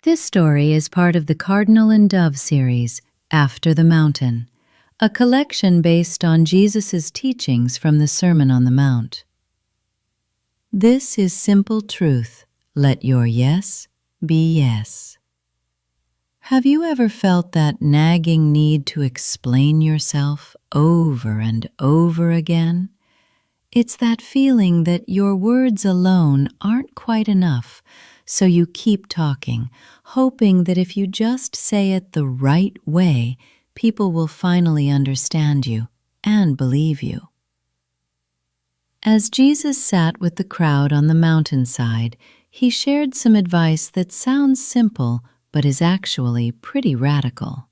This story is part of the Cardinal and Dove series, After the Mountain, a collection based on Jesus' teachings from the Sermon on the Mount. This is simple truth. Let your yes be yes. Have you ever felt that nagging need to explain yourself over and over again? It's that feeling that your words alone aren't quite enough, so you keep talking, hoping that if you just say it the right way, people will finally understand you and believe you. As Jesus sat with the crowd on the mountainside, he shared some advice that sounds simple but is actually pretty radical.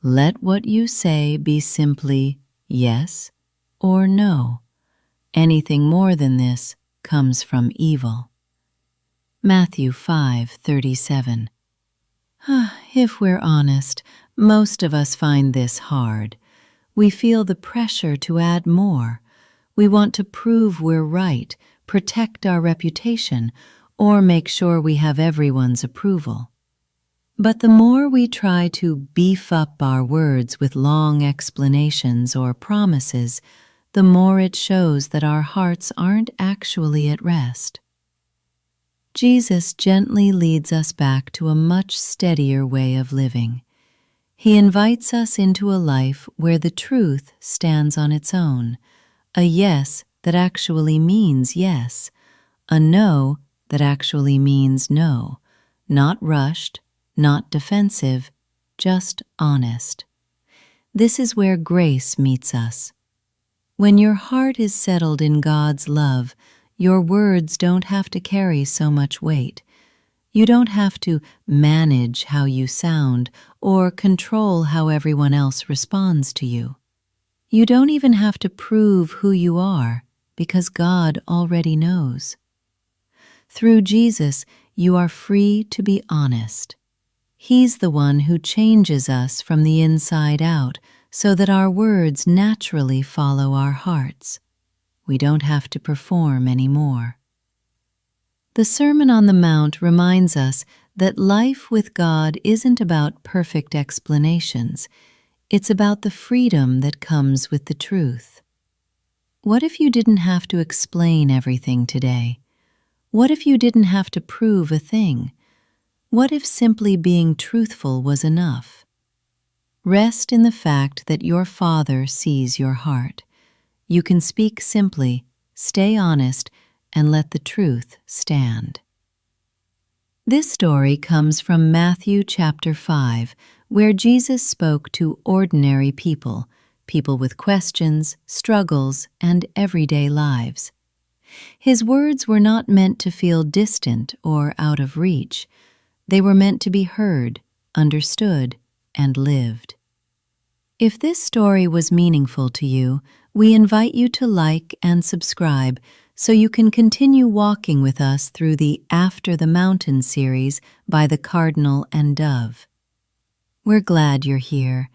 Let what you say be simply yes or no. Anything more than this comes from evil. Matthew 5:37. If we're honest, most of us find this hard. We feel the pressure to add more. We want to prove we're right, protect our reputation, or make sure we have everyone's approval. But the more we try to beef up our words with long explanations or promises, the more it shows that our hearts aren't actually at rest. Jesus gently leads us back to a much steadier way of living. He invites us into a life where the truth stands on its own, a yes that actually means yes, a no that actually means no, not rushed, not defensive, just honest. This is where grace meets us. When your heart is settled in God's love, your words don't have to carry so much weight. You don't have to manage how you sound or control how everyone else responds to you. You don't even have to prove who you are, because God already knows. Through Jesus, you are free to be honest. He's the one who changes us from the inside out so that our words naturally follow our hearts. We don't have to perform anymore. The Sermon on the Mount reminds us that life with God isn't about perfect explanations. It's about the freedom that comes with the truth. What if you didn't have to explain everything today? What if you didn't have to prove a thing? What if simply being truthful was enough? Rest in the fact that your Father sees your heart. You can speak simply, stay honest, and let the truth stand. This story comes from Matthew chapter 5, where Jesus spoke to ordinary people, people with questions, struggles, and everyday lives. His words were not meant to feel distant or out of reach. They were meant to be heard, understood, and lived. If this story was meaningful to you, we invite you to like and subscribe so you can continue walking with us through the After the Mountain series by the Cardinal and Dove. We're glad you're here,